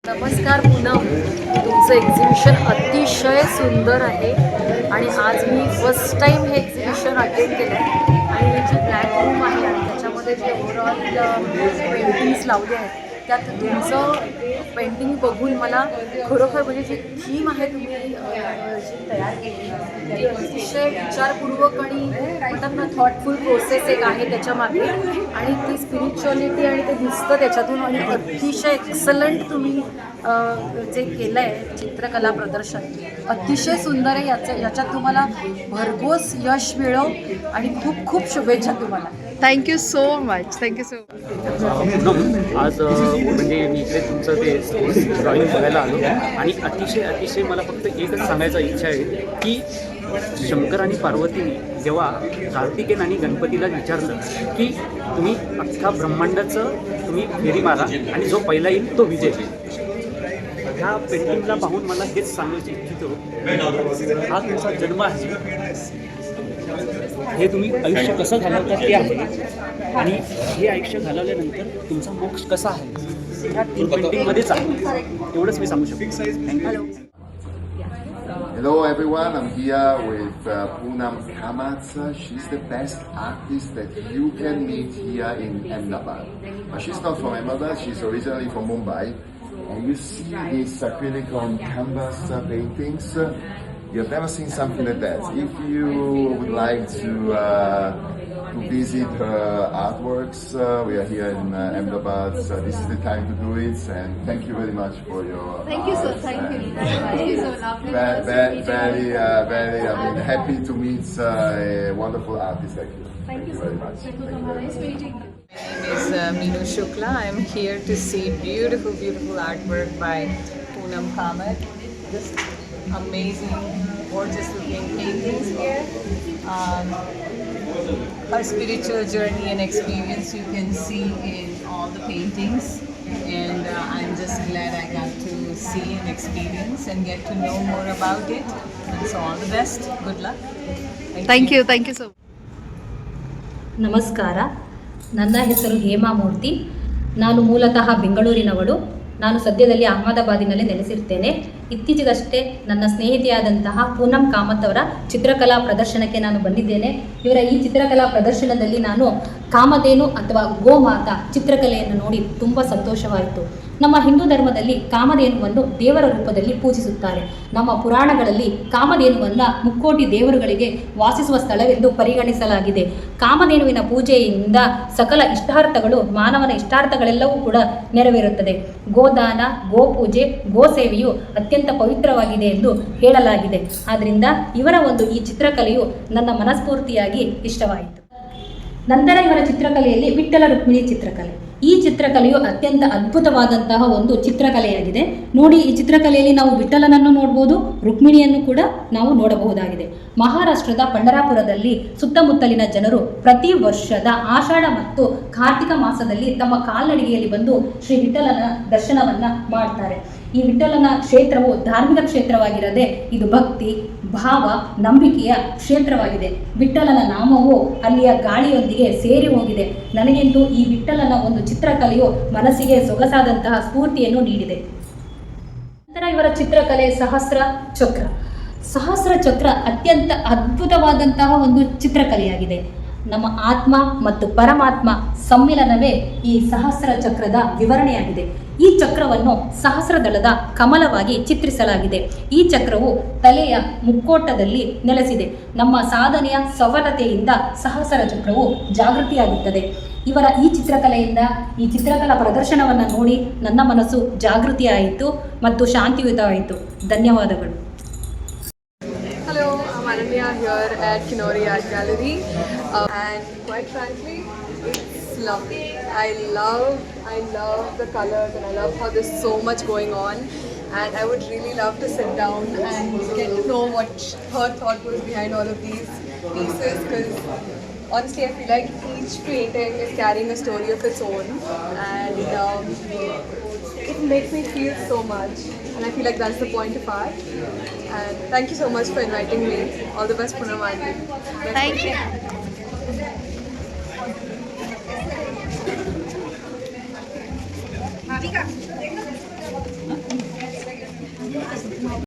नमस्कार पूनम, तुमचं एक्झिबिशन अतिशय सुंदर आहे आणि आज मी फर्स्ट टाईम हे एक्झिबिशन अटेंड केलं आहे आणि ही जी ब्लॅक रूम आहे आणि त्याच्यामध्ये जे ओव्हरऑल पेंटिंग्स लावले आहेत त्यात तुमचं पेंटिंग बघून मला खरोखर म्हणजे जी थीम आहे तुम्ही जी तयार केली ती अतिशय विचारपूर्वक आणि म्हणतात ना थॉटफुल प्रोसेस एक आहे त्याच्यामागे आणि ती स्पिरिच्युअलिटी आणि ते दिसतं त्याच्यातून आणि अतिशय एक्सलंट तुम्ही जे केलं आहे चित्रकला प्रदर्शन अतिशय सुंदर आहे. याच्यात तुम्हाला भरघोस यश मिळो आणि खूप खूप शुभेच्छा तुम्हाला. Thank you so much. Thank you so much. आज म्हणजे मी इकडे तुमचं ते ड्रॉइंग बघायला आलो आणि अतिशय मला फक्त एकच सांगायचा इच्छा आहे की शंकर आणि पार्वतीने जेव्हा कार्तिकेय आणि गणपतीला विचारलं की तुम्ही अख्खा ब्रह्मांडाचं तुम्ही फेरी मारा आणि जो पहिला येईल तो विजय. ह्या पेंटिंगला पाहून मला हेच सांगायचं इच्छितो, हा तुमचा जन्म आहे, हे तुम्ही आयुष्य कसं घालवता ते आहे आणि हे आयुष्य घालवल्यानंतर तुमचा मोक्ष कसा आहे ह्या तीन पेंटिंगमध्येच आहे. एवढंच मी सांगू शकतो. Thank you. Hello everyone, I'm here with Poonam Kamath. She's the best artist that you can meet here in Ahmedabad. But she's not from Ahmedabad, she's originally from Mumbai. And you see these acrylic on canvas paintings. You've never seen something like that. If you would like to visit her artworks, we are here in Ahmedabad. So this is the time to do it. And thank you very much for your Thank you, sir. Thank you. Thank you so lovely. very, I mean, happy to meet a wonderful artist like you. Thank you very much. It was nice meeting you. My name is Meenu Shukla. I am here to see beautiful artwork by Poonam Kamath. Just amazing, gorgeous looking paintings here. Her spiritual journey and experience you can see in all the paintings, and I'm just glad I got to see and experience and get to know more about it. And so all the best. Good luck. Thank you. Thank you so much. ನಮಸ್ಕಾರ, ನನ್ನ ಹೆಸರು ಹೇಮಾ ಮೂರ್ತಿ. ನಾನು ಮೂಲತಃ ಬೆಂಗಳೂರಿನವಳು. ನಾನು ಸದ್ಯದಲ್ಲಿ ಅಹಮದಾಬಾದಿನಲ್ಲಿ ನೆಲೆಸಿರ್ತೇನೆ. ಇತ್ತೀಚೆಗಷ್ಟೇ ನನ್ನ ಸ್ನೇಹಿತೆಯಾದಂತಹ ಪೂನಂ ಕಾಮತ್ ಅವರ ಚಿತ್ರಕಲಾ ಪ್ರದರ್ಶನಕ್ಕೆ ನಾನು ಬಂದಿದ್ದೇನೆ. ಇವರ ಈ ಚಿತ್ರಕಲಾ ಪ್ರದರ್ಶನದಲ್ಲಿ ನಾನು ಕಾಮಧೇನು ಅಥವಾ ಗೋಮಾತಾ ಚಿತ್ರಕಲೆಯನ್ನು ನೋಡಿ ತುಂಬ ಸಂತೋಷವಾಯಿತು. ನಮ್ಮ ಹಿಂದೂ ಧರ್ಮದಲ್ಲಿ ಕಾಮಧೇನುವನ್ನು ದೇವರ ರೂಪದಲ್ಲಿ ಪೂಜಿಸುತ್ತಾರೆ. ನಮ್ಮ ಪುರಾಣಗಳಲ್ಲಿ ಕಾಮಧೇನುವನ್ನು ಮುಕ್ಕೋಟಿ ದೇವರುಗಳಿಗೆ ವಾಸಿಸುವ ಸ್ಥಳವೆಂದು ಪರಿಗಣಿಸಲಾಗಿದೆ. ಕಾಮಧೇನುವಿನ ಪೂಜೆಯಿಂದ ಸಕಲ ಇಷ್ಟಾರ್ಥಗಳು, ಮಾನವನ ಇಷ್ಟಾರ್ಥಗಳೆಲ್ಲವೂ ಕೂಡ ನೆರವೇರುತ್ತದೆ. ಗೋದಾನ, ಗೋಪೂಜೆ, ಗೋಸೇವೆಯು ಅತ್ಯಂತ ಪವಿತ್ರವಾಗಿದೆ ಎಂದು ಹೇಳಲಾಗಿದೆ. ಆದ್ದರಿಂದ ಇವರ ಈ ಚಿತ್ರಕಲೆಯು ನನ್ನ ಮನಸ್ಫೂರ್ತಿಯಾಗಿ ಇಷ್ಟವಾಯಿತು. ನಂತರ ಇವರ ಚಿತ್ರಕಲೆಯಲ್ಲಿ ವಿಠ್ಠಲ ರುಕ್ಮಿಣಿ ಚಿತ್ರಕಲೆ. ಈ ಚಿತ್ರಕಲೆಯು ಅತ್ಯಂತ ಅದ್ಭುತವಾದಂತಹ ಒಂದು ಚಿತ್ರಕಲೆಯಾಗಿದೆ. ನೋಡಿ, ಈ ಚಿತ್ರಕಲೆಯಲ್ಲಿ ನಾವು ವಿಠ್ಠಲನನ್ನು ನೋಡ್ಬೋದು, ರುಕ್ಮಿಣಿಯನ್ನು ಕೂಡ ನಾವು ನೋಡಬಹುದಾಗಿದೆ. ಮಹಾರಾಷ್ಟ್ರದ ಪಂಢರಾಪುರದಲ್ಲಿ ಸುತ್ತಮುತ್ತಲಿನ ಜನರು ಪ್ರತಿ ವರ್ಷದ ಆಷಾಢ ಮತ್ತು ಕಾರ್ತಿಕ ಮಾಸದಲ್ಲಿ ತಮ್ಮ ಕಾಲ್ನಡಿಗೆಯಲ್ಲಿ ಬಂದು ಶ್ರೀ ವಿಠ್ಠಲನ ದರ್ಶನವನ್ನ ಮಾಡ್ತಾರೆ. ಈ ವಿಠ್ಠಲನ ಕ್ಷೇತ್ರವು ಧಾರ್ಮಿಕ ಕ್ಷೇತ್ರವಾಗಿರದೆ ಇದು ಭಕ್ತಿ, ಭಾವ, ನಂಬಿಕೆಯ ಕ್ಷೇತ್ರವಾಗಿದೆ. ವಿಠ್ಠಲನ ನಾಮವು ಅಲ್ಲಿಯ ಗಾಳಿಯೊಂದಿಗೆ ಸೇರಿ ಹೋಗಿದೆ. ನನಗಂತೂ ಈ ವಿಠ್ಠಲನ ಒಂದು ಚಿತ್ರಕಲೆಯು ಮನಸ್ಸಿಗೆ ಸೊಗಸಾದಂತಹ ಸ್ಫೂರ್ತಿಯನ್ನು ನೀಡಿದೆ. ನಂತರ ಇವರ ಚಿತ್ರಕಲೆ ಸಹಸ್ರ ಚಕ್ರ. ಸಹಸ್ರ ಚಕ್ರ ಅತ್ಯಂತ ಅದ್ಭುತವಾದಂತಹ ಒಂದು ಚಿತ್ರಕಲೆಯಾಗಿದೆ. ನಮ್ಮ ಆತ್ಮ ಮತ್ತು ಪರಮಾತ್ಮ ಸಮ್ಮಿಲನವೇ ಈ ಸಹಸ್ರ ಚಕ್ರದ ವಿವರಣೆಯಾಗಿದೆ. ಈ ಚಕ್ರವನ್ನು ಸಹಸ್ರದಳದ ಕಮಲವಾಗಿ ಚಿತ್ರಿಸಲಾಗಿದೆ. ಈ ಚಕ್ರವು ತಲೆಯ ಮುಕ್ಕೋಟದಲ್ಲಿ ನೆಲೆಸಿದೆ. ನಮ್ಮ ಸಾಧನೆಯ ಸಫಲತೆಯಿಂದ ಸಹಸ್ರ ಚಕ್ರವು ಜಾಗೃತಿಯಾಗುತ್ತದೆ. ಇವರ ಈ ಚಿತ್ರಕಲೆಯಿಂದ, ಈ ಚಿತ್ರಕಲಾ ಪ್ರದರ್ಶನವನ್ನು ನೋಡಿ ನನ್ನ ಮನಸ್ಸು ಜಾಗೃತಿಯಾಯಿತು ಮತ್ತು ಶಾಂತಿಯುತವಾಯಿತು. ಧನ್ಯವಾದಗಳು. Hello, I'm Ananya here at Kinori Art Gallery, and quite frankly, it's lovely. I love the colors, and I love how there's so much going on, and I would really love to sit down and get to know what her thought was behind all of these pieces, because honestly I feel like each painting is carrying a story of its own, and it makes me feel so much, and I feel like that's the point of art. And thank you so much for inviting me. All the best, Poonam aunty. Thank you. Huh?